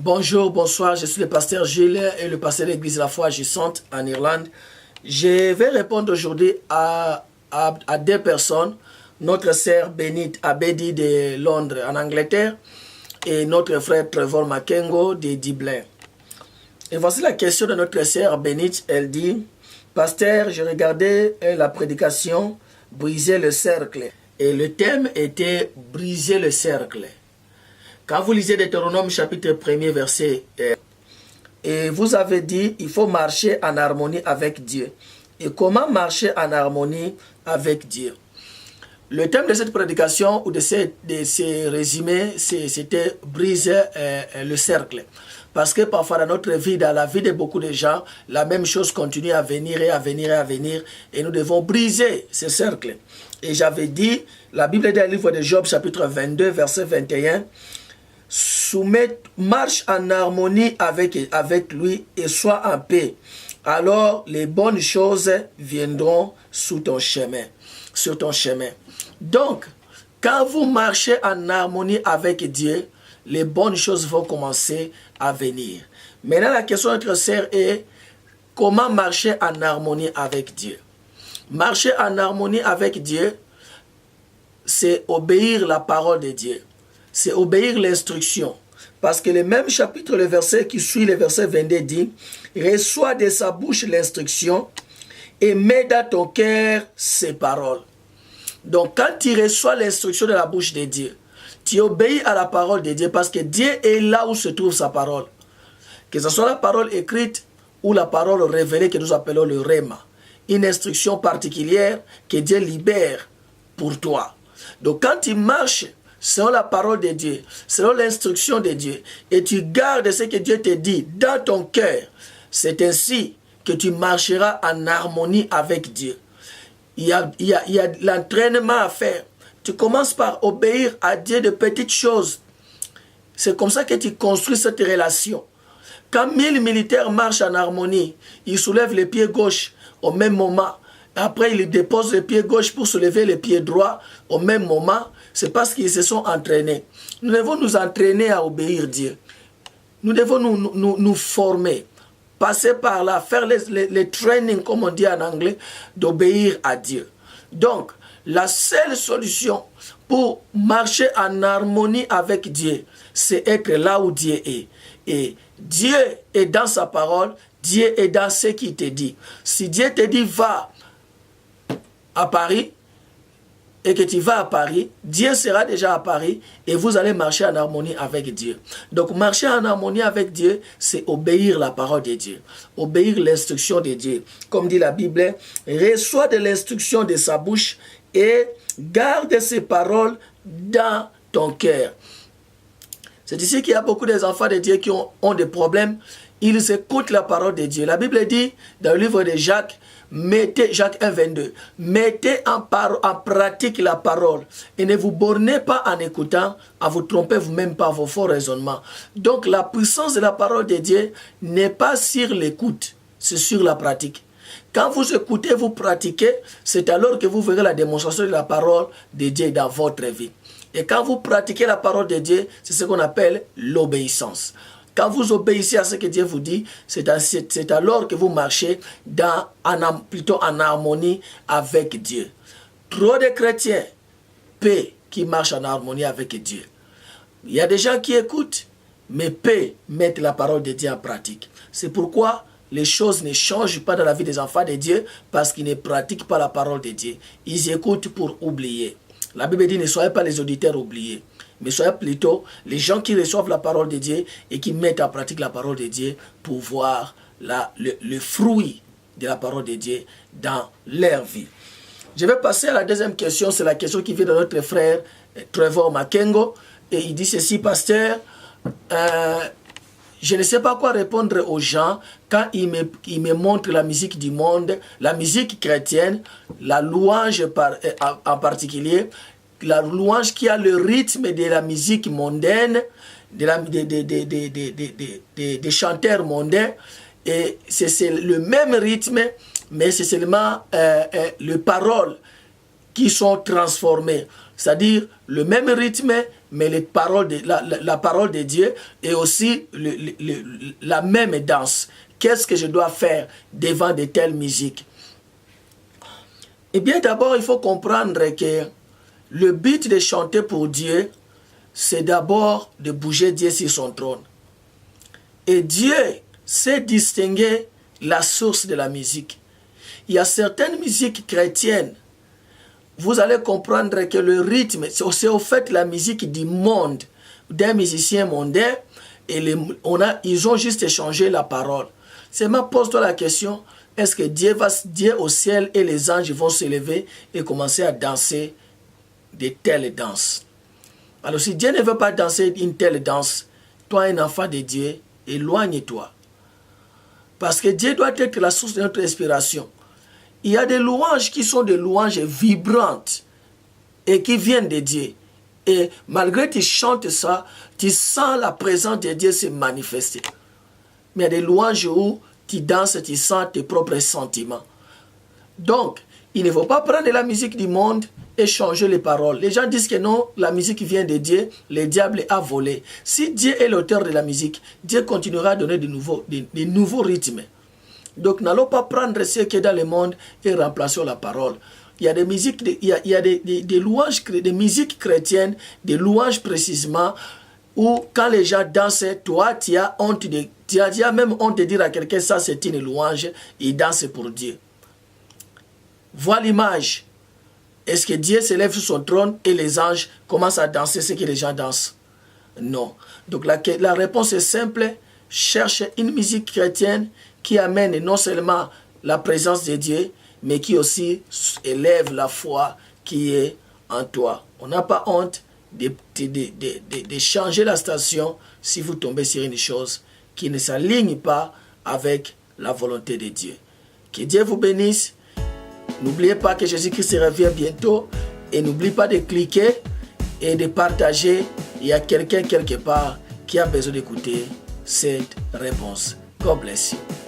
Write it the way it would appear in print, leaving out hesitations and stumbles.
Bonjour, bonsoir, je suis le pasteur Gilles et le pasteur de l'église La Foi Agissante en Irlande. Je vais répondre aujourd'hui à deux personnes, notre sœur Bénite Abedi de Londres en Angleterre et notre frère Trevor Makengo de Dublin. Et voici la question de notre sœur Bénite, elle dit: Pasteur, je regardais la prédication Briser le cercle et le thème était Briser le cercle. Quand vous lisez Deutéronome chapitre 1er verset 1, et vous avez dit il faut marcher en harmonie avec Dieu. Et comment marcher en harmonie avec Dieu? Le thème de cette prédication ou de ces résumés, c'était briser le cercle. Parce que parfois dans notre vie, dans la vie de beaucoup de gens, la même chose continue à venir et à venir et à venir. Et nous devons briser ce cercle. Et j'avais dit, la Bible dit dans le livre de Job chapitre 22 verset 21, marche en harmonie avec lui et sois en paix. Alors les bonnes choses viendront sur ton chemin. Donc, quand vous marchez en harmonie avec Dieu, les bonnes choses vont commencer à venir. Maintenant, la question de notre sœur est: comment marcher en harmonie avec Dieu? Marcher en harmonie avec Dieu, c'est obéir la parole de Dieu. C'est obéir l'instruction. Parce que le même chapitre, le verset qui suit, le verset 22 dit: reçois de sa bouche l'instruction et mets dans ton cœur ses paroles. Donc quand tu reçois l'instruction de la bouche de Dieu, tu obéis à la parole de Dieu parce que Dieu est là où se trouve sa parole. Que ce soit la parole écrite ou la parole révélée que nous appelons le Rhéma. Une instruction particulière que Dieu libère pour toi. Donc quand tu marches selon la parole de Dieu, selon l'instruction de Dieu, et tu gardes ce que Dieu te dit dans ton cœur, c'est ainsi que tu marcheras en harmonie avec Dieu. Il y a l'entraînement à faire. Tu commences par obéir à Dieu de petites choses. C'est comme ça que tu construis cette relation. Quand 1000 militaires marchent en harmonie, ils soulèvent le pied gauche au même moment. Après, ils déposent le pied gauche pour soulever le pied droit au même moment. C'est parce qu'ils se sont entraînés. Nous devons nous entraîner à obéir Dieu. Nous devons nous former. Passer par là, faire les training, comme on dit en anglais, d'obéir à Dieu. Donc, la seule solution pour marcher en harmonie avec Dieu, c'est être là où Dieu est. Et Dieu est dans sa parole, Dieu est dans ce qu'il te dit. Si Dieu te dit va à Paris, et que tu vas à Paris, Dieu sera déjà à Paris et vous allez marcher en harmonie avec Dieu. Donc marcher en harmonie avec Dieu, c'est obéir la parole de Dieu, obéir l'instruction de Dieu. Comme dit la Bible, reçois de l'instruction de sa bouche et garde ses paroles dans ton cœur. C'est ici qu'il y a beaucoup d'enfants de Dieu qui ont des problèmes. Ils écoutent la parole de Dieu. La Bible dit dans le livre de Jacques, Jacques 1, 22, mettez en pratique la parole et ne vous bornez pas en écoutant à vous tromper vous-même par vos faux raisonnements. Donc la puissance de la parole de Dieu n'est pas sur l'écoute, c'est sur la pratique. Quand vous écoutez, vous pratiquez, c'est alors que vous verrez la démonstration de la parole de Dieu dans votre vie. Et quand vous pratiquez la parole de Dieu, c'est ce qu'on appelle l'obéissance. Quand vous obéissez à ce que Dieu vous dit, c'est alors que vous marchez plutôt en harmonie avec Dieu. Trop de chrétiens, peu qui marchent en harmonie avec Dieu. Il y a des gens qui écoutent, mais peu mettent la parole de Dieu en pratique. C'est pourquoi les choses ne changent pas dans la vie des enfants de Dieu, parce qu'ils ne pratiquent pas la parole de Dieu. Ils écoutent pour oublier. La Bible dit: ne soyez pas les auditeurs oubliés, mais soyez plutôt les gens qui reçoivent la parole de Dieu et qui mettent en pratique la parole de Dieu pour voir le fruit de la parole de Dieu dans leur vie. Je vais passer à la deuxième question. C'est la question qui vient de notre frère Trevor Makengo. Et il dit ceci: Pasteur, je ne sais pas quoi répondre aux gens quand ils me montrent la musique du monde, la musique chrétienne, la louange en particulier, la louange qui a le rythme de la musique mondaine, des chanteurs mondains. Et c'est le même rythme, mais c'est seulement les paroles qui sont transformées. C'est-à-dire le même rythme, mais la parole de Dieu est aussi la même danse. Qu'est-ce que je dois faire devant de telles musiques? Eh bien, d'abord, il faut comprendre que le but de chanter pour Dieu, c'est d'abord de bouger Dieu sur son trône. Et Dieu sait distinguer la source de la musique. Il y a certaines musiques chrétiennes, vous allez comprendre que le rythme, c'est au fait la musique du monde, d'un musicien mondain, et ils ont juste échangé la parole. Seulement pose-toi la question, est-ce que Dieu au ciel et les anges vont se lever et commencer à danser de telles danses? Alors si Dieu ne veut pas danser une telle danse, toi un enfant de Dieu, éloigne-toi. Parce que Dieu doit être la source de notre inspiration. Il y a des louanges qui sont des louanges vibrantes et qui viennent de Dieu. Et malgré que tu chantes ça, tu sens la présence de Dieu se manifester. Mais il y a des louanges où tu danses, tu sens tes propres sentiments. Donc, il ne faut pas prendre la musique du monde et changer les paroles. Les gens disent que non, la musique vient de Dieu, le diable a volé. Si Dieu est l'auteur de la musique, Dieu continuera à donner de nouveaux rythmes. Donc, n'allons pas prendre ce qui est dans le monde et remplacer la parole. Il y a des musiques, il y a des louanges, des musiques chrétiennes, des louanges précisément, où quand les gens dansent, toi, tu as même honte de dire à quelqu'un, ça c'est une louange, il danse pour Dieu. Vois l'image. Est-ce que Dieu se lève sur son trône et les anges commencent à danser ce que les gens dansent? Non. Donc la réponse est simple. Cherche une musique chrétienne qui amène non seulement la présence de Dieu, mais qui aussi élève la foi qui est en toi. On n'a pas honte de changer la station si vous tombez sur une chose qui ne s'aligne pas avec la volonté de Dieu. Que Dieu vous bénisse. N'oubliez pas que Jésus-Christ revient bientôt et n'oubliez pas de cliquer et de partager. Il y a quelqu'un quelque part qui a besoin d'écouter cette réponse. God bless you.